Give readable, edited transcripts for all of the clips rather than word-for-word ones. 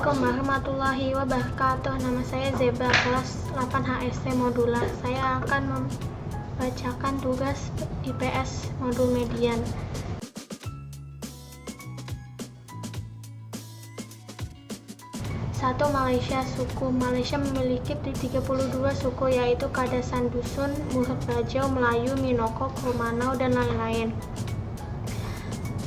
Assalamualaikum warahmatullahi wabarakatuh. Nama saya Zebra, kelas 8 HSC Modula. Saya akan membacakan tugas IPS modul median. Satu, Malaysia. Suku Malaysia memiliki 32 suku, yaitu Kadasan Dusun, Murut Bajau, Melayu, Minoko, Kromanau, dan lain-lain.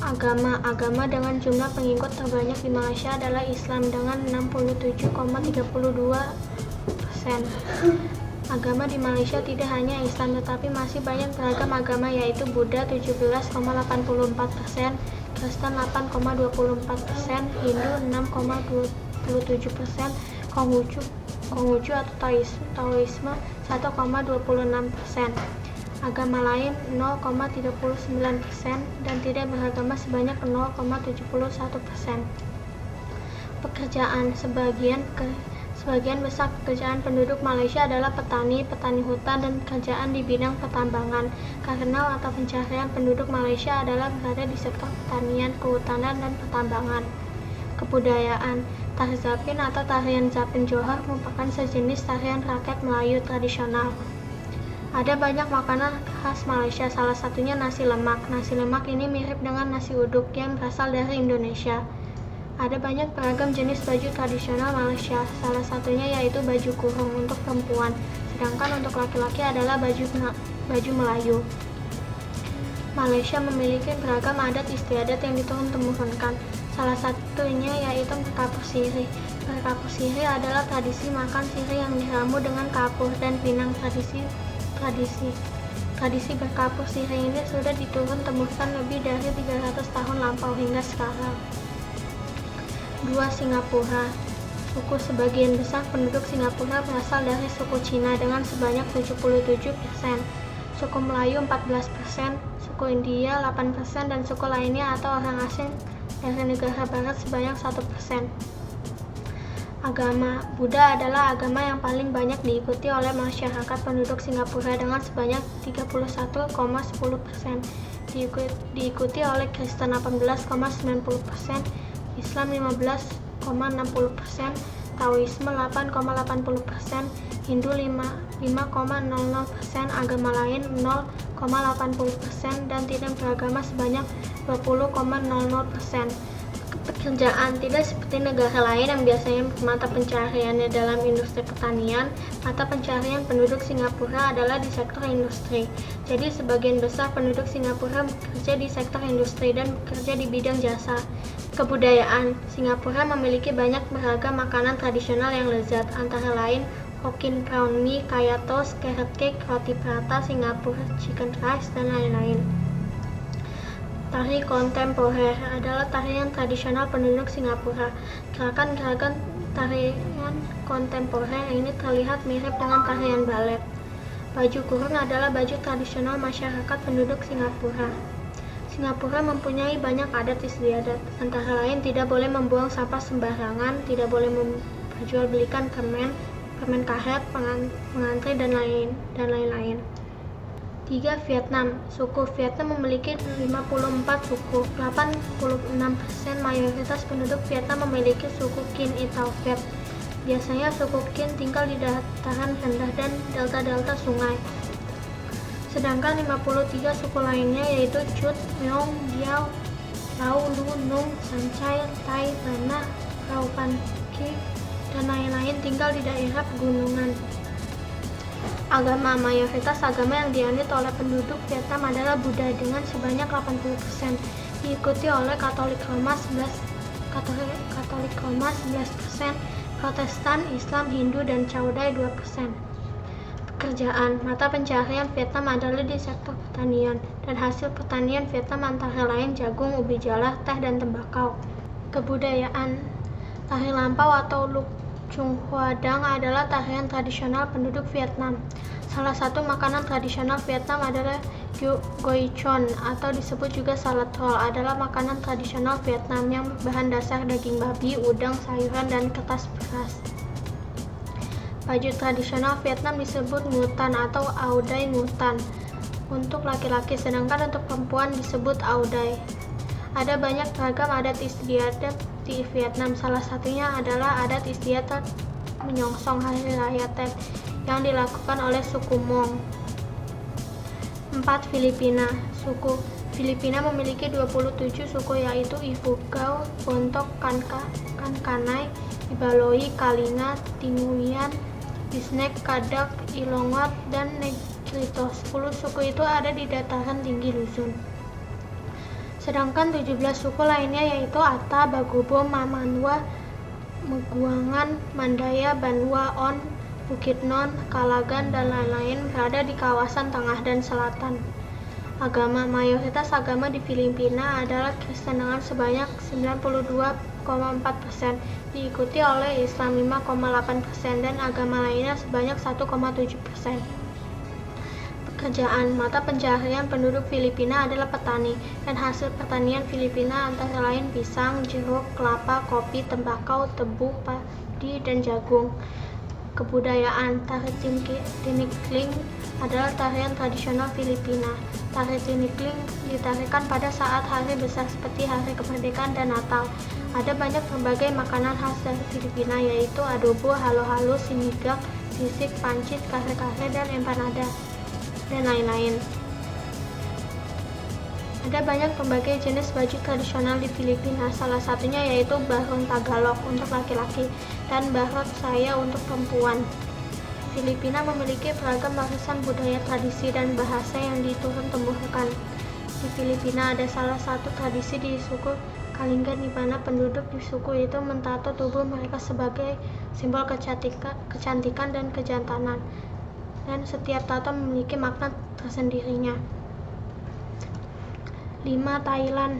Agama dengan jumlah pengikut terbanyak di Malaysia adalah Islam dengan 67,32%. Agama di Malaysia tidak hanya Islam tetapi masih banyak beragam agama, yaitu Buddha 17,84%, Kristen 8,24%, Hindu 6,27%, Konghucu atau Taoisme 1,26%. Agama lain 0,39% dan tidak beragama sebanyak 0,71%. Pekerjaan. Sebagian besar pekerjaan penduduk Malaysia adalah petani hutan, dan pekerjaan di bidang pertambangan. Karena mata pencaharian penduduk Malaysia adalah berada di sektor pertanian, kehutanan, dan pertambangan. Kebudayaan. Tari Zapin atau tarian Zapin Johor merupakan sejenis tarian rakyat Melayu tradisional. Ada banyak makanan khas Malaysia, salah satunya nasi lemak. Nasi lemak ini mirip dengan nasi uduk yang berasal dari Indonesia. Ada banyak beragam jenis baju tradisional Malaysia, salah satunya yaitu baju kurung untuk perempuan, sedangkan untuk laki-laki adalah baju Melayu. Malaysia memiliki beragam adat istiadat yang diturun-temurunkan. Salah satunya yaitu berkapur sirih. Berkapur sirih adalah tradisi makan sirih yang diramu dengan kapur dan pinang. Tradisi berkapur sirih ini sudah diturun-temurunkan lebih dari 300 tahun lampau hingga sekarang. 2. Singapura. Sebagian besar penduduk Singapura berasal dari suku Cina dengan sebanyak 77%, suku Melayu 14%, suku India 8%, dan suku lainnya atau orang asing dari negara barat sebanyak 1%. Agama. Buddha adalah agama yang paling banyak diikuti oleh masyarakat penduduk Singapura dengan sebanyak 31,10%. Diikuti oleh Kristen 18,90%, Islam 15,60%, Taoisme 8,80%, Hindu 5,00%, agama lain 0,80%, dan tidak beragama sebanyak 20,00%. Pekerjaan. Tidak seperti negara lain yang biasanya mata pencahariannya dalam industri pertanian, mata pencaharian penduduk Singapura adalah di sektor industri. Jadi sebagian besar penduduk Singapura bekerja di sektor industri dan bekerja di bidang jasa. Kebudayaan. Singapura memiliki banyak beragam makanan tradisional yang lezat, antara lain Hokkien prawn mie, kaya toast, carrot cake, roti prata, Singapura chicken rice, dan lain-lain. Tari kontemporer adalah tarian tradisional penduduk Singapura. Gerakan-gerakan tarian kontemporer ini terlihat mirip dengan tarian balet. Baju kurung adalah baju tradisional masyarakat penduduk Singapura. Singapura mempunyai banyak adat istiadat, antara lain tidak boleh membuang sampah sembarangan, tidak boleh memperjualbelikan permen karet, pengantri, dan lain-lain. 3. Vietnam. Suku Vietnam memiliki 54 suku. 86% mayoritas penduduk Vietnam memiliki suku Kinh atau Viet. Biasanya suku Kinh tinggal di dataran rendah dan delta-delta sungai. Sedangkan 53 suku lainnya yaitu Chut, Meong, Diao, Lao, Lu, Nung, Sancai, Tai, Bana, Raupan, Ki, dan lain-lain tinggal di daerah pegunungan. Agama. Mayoritas agama yang dianut oleh penduduk Vietnam adalah Buddha dengan sebanyak 80%, diikuti oleh Katolik Roma 11%, Protestan, Islam, Hindu, dan Caudai 2%. Pekerjaan. Mata pencaharian Vietnam adalah di sektor pertanian, dan hasil pertanian Vietnam antara lain jagung, ubi jala, teh, dan tembakau. Kebudayaan. Tari lampau atau Luk Chung Hoa Dang adalah tarian tradisional penduduk Vietnam. Salah satu makanan tradisional Vietnam adalah Goi Chon atau disebut juga salad roll, adalah makanan tradisional Vietnam yang berbahan dasar daging babi, udang, sayuran, dan kertas beras. Baju tradisional Vietnam disebut ngutan atau Ao Dai ngutan untuk laki-laki, sedangkan untuk perempuan disebut Ao Dai. Ada banyak beragam adat istiadat di Vietnam. Salah satunya adalah adat istiadat menyongsong Hari Raya Tet yang dilakukan oleh suku Hmong. 4. Filipina. Suku Filipina memiliki 27 suku yaitu Ifugao, Bontoc, Kankanay, Ibaloi, Kalinga, Tinguian, Bisnek, Kadak, Ilongot, dan Negritos. 10 suku itu ada di dataran tinggi Luzon. Sedangkan 17 suku lainnya yaitu Ata, Bagobo, Mamanwa, Meguangan, Mandaya, Banwa, On, Bukidnon, Kalagan, dan lain-lain berada di kawasan tengah dan selatan. Agama. Mayoritas agama di Filipina adalah Kristen dengan sebanyak 92,4%, diikuti oleh Islam 5,8% dan agama lainnya sebanyak 1,7%. Pekerjaan. Mata pencaharian penduduk Filipina adalah petani, dan hasil pertanian Filipina antara lain pisang, jeruk, kelapa, kopi, tembakau, tebu, padi, dan jagung. Kebudayaan. Tari Tinikling adalah tarian tradisional Filipina. Tari Tinikling ditarikan pada saat hari besar seperti hari kemerdekaan dan Natal. Ada banyak berbagai makanan khas dari Filipina yaitu adobo, halo-halo, sinigang, sisig, pancit, kare-kare, dan empanada, dan lain-lain. Ada banyak berbagai jenis baju tradisional di Filipina, salah satunya yaitu bahon Tagalog untuk laki-laki dan bahon saya untuk perempuan. Filipina memiliki beragam warisan budaya, tradisi, dan bahasa yang diturun-temurunkan. Di Filipina ada salah satu tradisi di suku Kalinga di mana penduduk di suku itu mentato tubuh mereka sebagai simbol kecantikan dan kejantanan, dan setiap tato memiliki makna tersendirinya. 5. Thailand.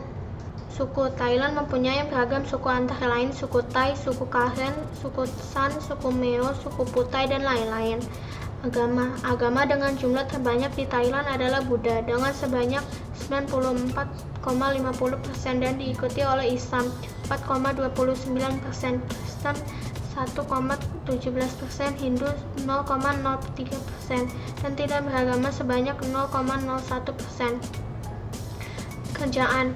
Suku Thailand mempunyai beragam suku antara lain suku Thai, suku Karen, suku San, suku Meo, suku Putai, dan lain-lain. Agama dengan jumlah terbanyak di Thailand adalah Buddha dengan sebanyak 94,50% dan diikuti oleh Islam 4,29%, Kristen 1,17%, Hindu 0,03%, dan tidak beragama sebanyak 0,01%. Pekerjaan.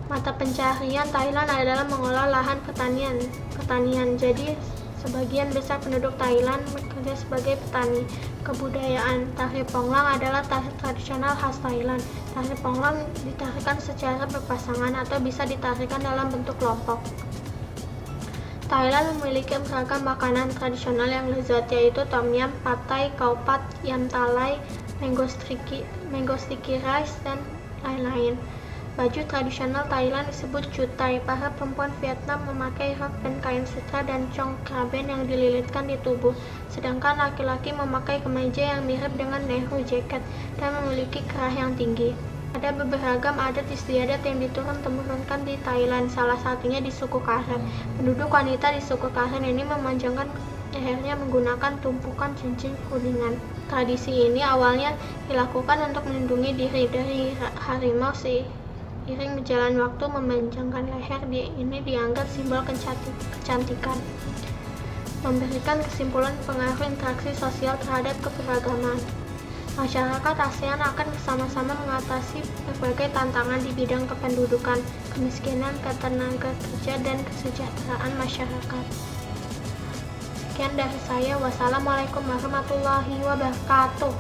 Mata pencaharian Thailand adalah mengolah lahan pertanian. Jadi sebagian besar penduduk Thailand bekerja sebagai petani. Kebudayaan. Tari Ponglang adalah tari tradisional khas Thailand. Tari Ponglang ditarikan secara berpasangan atau bisa ditarikan dalam bentuk kelompok. Thailand memiliki beragam makanan tradisional yang lezat yaitu tom yum, pad thai, khao pad, yam thalai, mango sticky rice, dan lain-lain. Baju tradisional Thailand disebut chutai. Para perempuan Vietnam memakai rok dan kain sutra dan chong kraben yang dililitkan di tubuh, sedangkan laki-laki memakai kemeja yang mirip dengan Nehru jacket dan memiliki kerah yang tinggi. Ada beberapa adat istiadat yang diturun-temurunkan di Thailand, salah satunya di suku Karen. Penduduk wanita di suku Karen ini memanjangkan lehernya menggunakan tumpukan cincin kuningan. Tradisi ini awalnya dilakukan untuk melindungi diri dari harimau. Seiring berjalan waktu, memanjangkan leher ini dianggap simbol kecantikan. Memberikan kesimpulan pengaruh interaksi sosial terhadap keberagaman. Masyarakat ASEAN akan bersama-sama mengatasi berbagai tantangan di bidang kependudukan, kemiskinan, ketenaga kerja, dan kesejahteraan masyarakat. Sekian dari saya. Wassalamualaikum warahmatullahi wabarakatuh.